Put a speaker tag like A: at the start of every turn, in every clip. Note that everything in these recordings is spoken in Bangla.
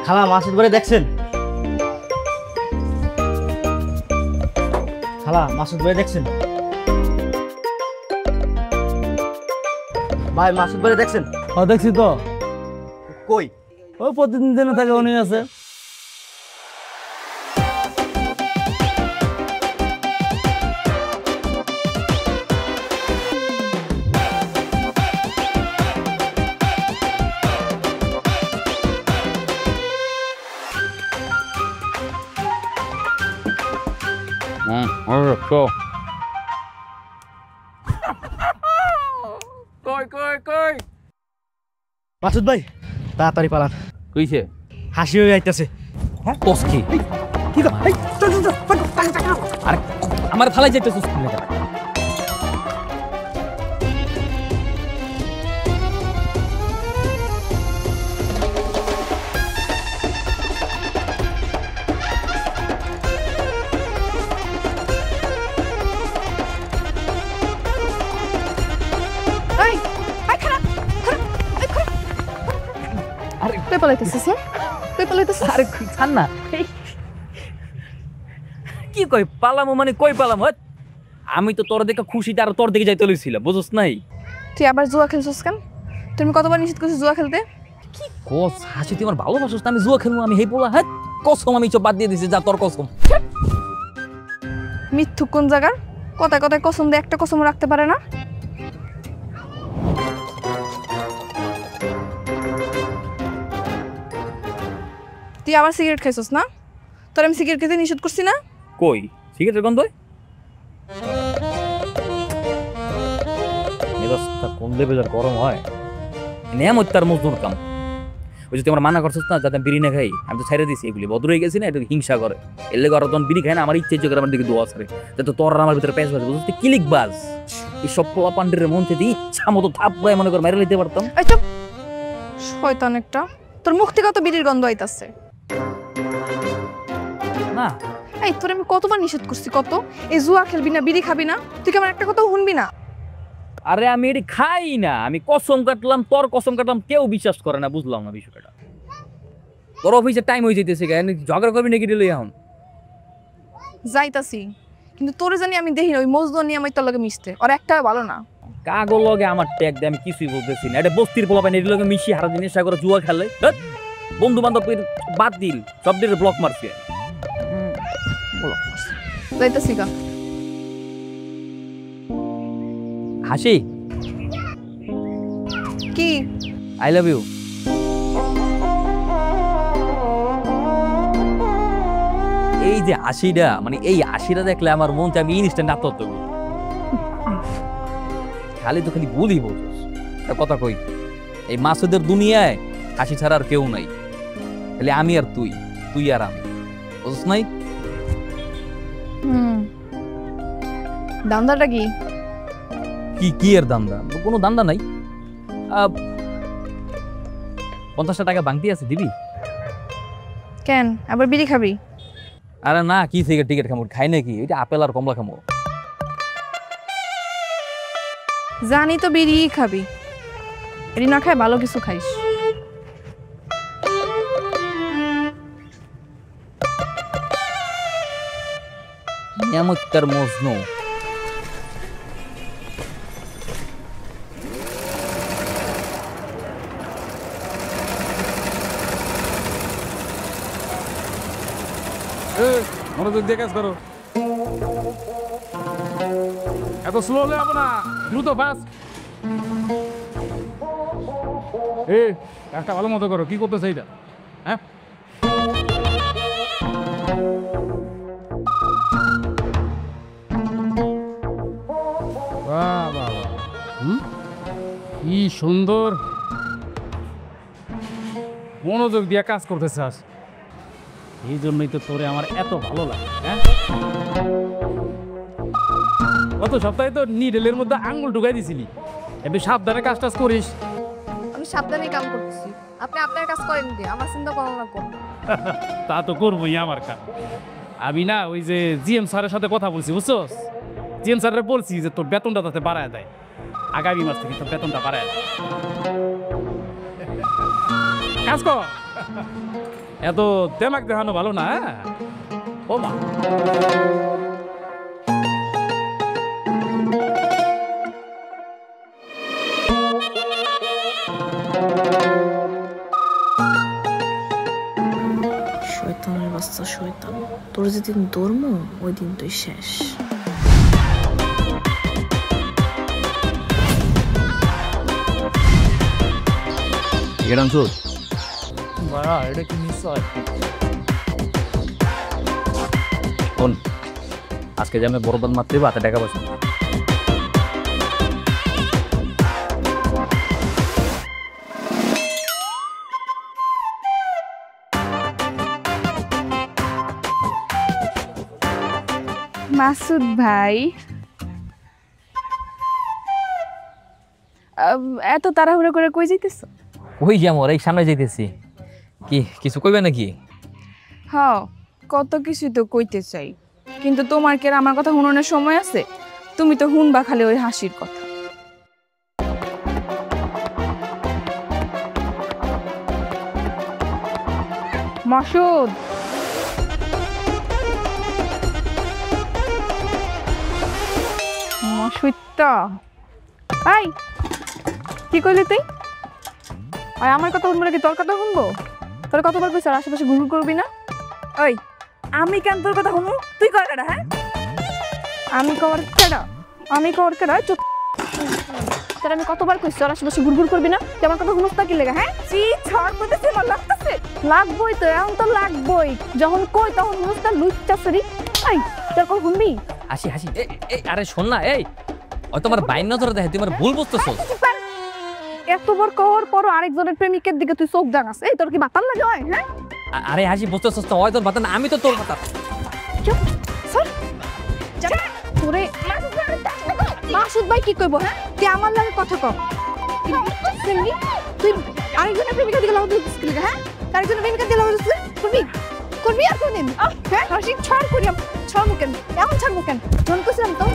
A: খালা মাসুদ ভাই দেখছেন? খালা মাসুদ ভাই দেখছেন? ভাই মাসুদ ভাই দেখছেন?
B: হ্যাঁ দেখছি তো।
A: কই?
B: ওই প্রতিদিন দিনে থাকে উনি আছে।
C: কই কই কই
A: মাসুদ ভাই তাড়াতাড়ি পালান,
C: কইছে
A: হাসি হয়ে যাইতেছে।
C: হ্যাঁ কোস কি আরে আমার ফালাই যাইতেছিস কি লাগা
D: কই পালাইতেছিস? কই পালাইতেছিস?
C: আরে ছাড় না কি কই পালামো মানে কই পালামো? আমি তো তোর দেখে খুশিতে আর তোর দিকে যাইতে লইছিলাম, বুঝছ নাই?
D: তুই আবার জুয়া খেলছিস কেন? তুমি কতবার নিষেধ করছিস জুয়া খেলতে?
C: কি কস হাসি, তুই আমার ভালোবাসিস না? আমি জুয়া খেলবো? আমি হেই বলা হ্যাঁ কসম, আমি চোখ বাদ দিয়ে দিছি, যা তোর কসম।
D: মিথ্যুক কোন জায়গার? কথায় কথায় কসম দিয়ে একটা কসম রাখতে পারে না। তুই আবার সিগারেট খাইছিস না? তোর আমি সিগারেট খেতে নিষেধ করছি না?
C: কই সিগারেটের গন্ধ? মেজাজটা কোন লেভেলের গরম হয়, নেয়ামত তার মজদুর কাম। ওই যে তুই আমার মানা করছিস না যাতে বিড়ি না খাই, আমি তো ছেড়ে দিছি। এগুলি বদর হয়ে গেছি না, এটা হিংসা করে। এর লেগে ওরা তখন বিড়ি খায় না, আমার ইচ্ছে করে আমার দিকে দোয়া করে যাতে তোর আমার ভিতরে প্যাঁচ বাজে, বুঝতে কিলিক বাজ। এই সব পোলা পান্ডের মন থেকে ইচ্ছা মতো থাপ গায়ে মনে করে মেরে নিতে পারতাম।
D: এই চুপ, শয়তান একটা। তোর মুখ থেকে তো বিড়ির গন্ধ আইতাছে।
C: না
D: এই তোর আমি কতবার নিষেধ করছি, কত এই জুয়া খেলবি না, বিড়ি খাবি না, তুই কি আমার একটা কথাও শুনবি না?
C: আরে আমি এটি খাই না, আমি কসম কাটলাম, তোর কসম কাটলাম, কেউ বিশ্বাস করে না। বুঝলাম না বিষয়টা। তোর অফিসের টাইম হয়ে যেতেছে, ঝগড়া করবি নাকি দিলে এখন?
D: যাইতাছি, কিন্তু তোরে জানি আমি দেখি না ওই মজদু নিয়ে আমার তোর লগে মিশতে, আর একটা ভালো না।
C: কাগজ লগে আমার ট্যাগ দেয়, আমি কিছুই বলতেছি না। এটা বস্তির পোলা পাই, এটি লগে মিশি হারা দিন নেশা করে জুয়া খেলে, বন্ধু বান্ধব বাদ দিল, সব দিলে ব্লক মারছে।
D: যাইতাছি গা।
C: হাসি
D: কি?
C: I love you. এই যে হাসিটা, মানে এই হাসিটা দেখলে আমার মনটা আমি ইনস্ট্যান্ট আত্মহত্যা করি। খালি তো খালি বলি বলছিস কথা কই, এই মাসুদের দুনিয়ায় হাসি ছাড়া আর কেউ নাই। খালি আমি আর তুই, তুই আর আমি, বুঝছ নাই?
D: দান্দাটা কি?
C: কি কি এর দান্দা? কোনো দান্দা নাই। 50টা টাকা বাংতি আছে, দিবি?
D: কেন আবার বিড়ি খাবি?
C: আরে না, কি সিগারেট টিকেট খামো, খাই নাকি? এটা আপেল আর কমলা খামো।
D: জানি তো বিড়ি খাবি, এটি না খাই ভালো কিছু খাইস।
C: নিয়ামতের মজনু।
E: মনোযোগ দিয়ে কাজ করো, এত স্লো হলে হবে না, দ্রুত ফাস্ট। কাজটা ভালো মতো করো। কি করতেছে এইটা? হ্যাঁ বাহ বাহ বাহ, কি সুন্দর মনোযোগ দিয়ে কাজ করতে চাস, এই জন্যই তো তোরে আমার এত ভালো লাগে। হ্যাঁ গত সপ্তাহে তো নিডেলের মধ্যে আঙ্গুল ঢুকাই দিছিলি, একটু সাবধানে কাজ টাজ করিস।
D: আমি সাবধানে কাম করতেছি, আপনি আপনার কাজ করেন কি, আমার চিন্তা করো না কোন।
E: তা তো করবোই আমার কাজ। আমি না ওই যে জিএম স্যারের সাথে কথা বলছি, বুঝছস? জিএম স্যারের বলছি যে তোর বেতনটা তাতে বাড়ায় দেয়, আগামী মাস থেকে তোর বেতনটা বাড়ায় দেয়। কাজ কর। এত দেমাক দেখানো ভালো না। ও মা
F: শয়তানের বাচ্চা শয়তান, তোর যেদিন ধর্ম ওই দিন তুই শেষ।
C: এরকম চল
B: ভাড়া এটা কি নিশ্চয়
C: শোন, আজকে যে আমি বরবাদ মারতে হাতে টাকা পয়সা
D: মাসুদ ভাই, এত তাড়াহুড়ো করে কই যাইতেছ?
C: ওই যে আমার এই সামনে যাইতেছি। কি কিছু কইবে নাকি?
D: হ, কত কিছু তো কইতে চাই, কিন্তু তোমার কি আর আমার কথা শুনানোর সময় আছে? তুমি তো শুনবা খালি ওই হাসির কথা। মাসুদ, মাসুদটা এই কি কইলি তুই? আর আমার কথা শুনবো নাকি তোর কথা শুনবো? তোর কতবার কইছ আর আশেপাশে ঘুরঘুর করবি না? ওই আমি কেন তোর কথা শুনবো? তুই কর কেডা? হ্যাঁ, আমি কর কেডা? আমি কর কেডা? চুপ। তোর আমি কতবার কইছ আর আশেপাশে ঘুরঘুর করবি না? তুই আমার কথা শুনছ তা কি লাগা? হ্যাঁ, চি ছাড় কইতেছে, আমার লাগতেছে। লাগবই তো, এখন তো লাগবই। যখন কই তখন মুস্তা লুচ্চাছে রে। এই তোর কথা শুনবি?
C: হাসি হাসি এই আরে শোন না, এই ওই তোমার বাইন নজরে দেখে তুই আমার ভুল বুঝতেছস।
D: এতবার কওয়ার পরও আরেকজনের প্রেমিকের দিকে তুই চোখ দাগাস। এই তোর কি বাতাল লাগে হয়? হ্যাঁ,
C: আরে হাসি বুঝতেছস তো, ওই তোর বাতা না, আমি তো তোর বাতা।
D: চুপ স্যার। তোরে মাসুদ ভাই কি কইবো? হ্যাঁ, তুই আমার লাগে কথা কও। তুই আরেকজনের প্রেমিকের দিকে লাগাতে দিছিস কি লাগা? হ্যাঁ, আরেকজনের প্রেমিকের দিকে লাগাতে দিছিস? করবি করবি আর কোনদিন? হ্যাঁ, হাসি ছাড় করিয়াম। ছাড় মুকেন, এমন ছাড় মুকেন। ফোন কইছিলাম তো।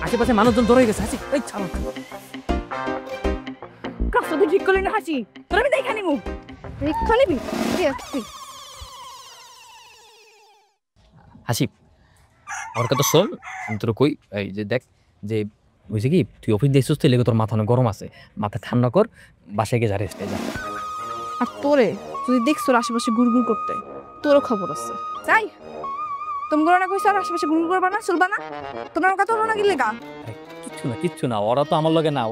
C: আশেপাশে মানুষজন ধরে গেছে। হাসি এই ছাড়ো,
D: কাজটা তুই ঠিক করলি না হাসি। তোর আমি দেখা নিমু। রিক্সা নিবি?
C: হাসি আমার কথা শোন, আমি তোর কই, এই যে দেখ যে বুঝছি কি, তুই অফিস দেখছিস তো, লেগে তোর মাথা অনেক গরম আছে, মাথা ঠান্ডা কর, বাসায় গিয়ে যা রেস্টে যা।
D: আর তোরে যদি দেখছ আশেপাশে গুড়গুড় করতে, তোরও খবর আছে। তাই তুমি না কইছ আর আশেপাশে গুড়গুড় করবা না, চলবা না? তোমার কথা হলো না কি লেগা?
C: কিচ্ছু না, ওরা তো আমার লগে না,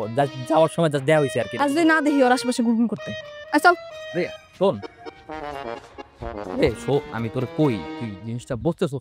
C: যাওয়ার সময় যা দেয়া হয়েছে আর কি।
D: আজ যদি না দেখি ওর আশেপাশে গুড়গুড় করতে, চল।
C: রে শোন, আমি তোর কই, তুই জিনিসটা বুঝতেছ।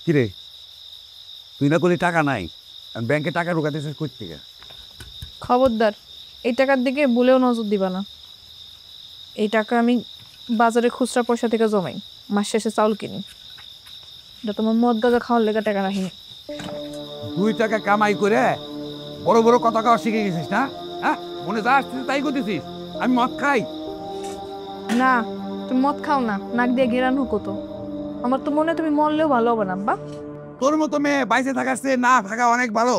G: কিরে, তুই না করলি টাকা নাই, ব্যাংকে টাকা ঢুকাতেছিস কই থেকে?
D: খবরদার, এই টাকার দিকে বলেও নজর দিবা না। এই টাকা আমি বাজারে খুচরা পয়সা থেকে জমাই, মাস শেষে চাউল কিনি। এটা তোমার মদ গাঁজা খাওয়ার লেগে টাকা রাখিনি।
G: 2 টাকা কামাই করে বড় বড় কথা কওয়া শিখে গেছিস না? হ্যাঁ, মনে যা আসছিস তাই করতেছিস। আমি মদ খাই?
D: না, তুমি মদ খাও না, নাক দিয়ে গেরান হুকো তো। আমার তো মনে হয় তুমি মরলেও ভালো হবে না। বা
G: তোর মতো মেয়ে বাইসে থাকার চেয়ে না থাকা অনেক ভালো।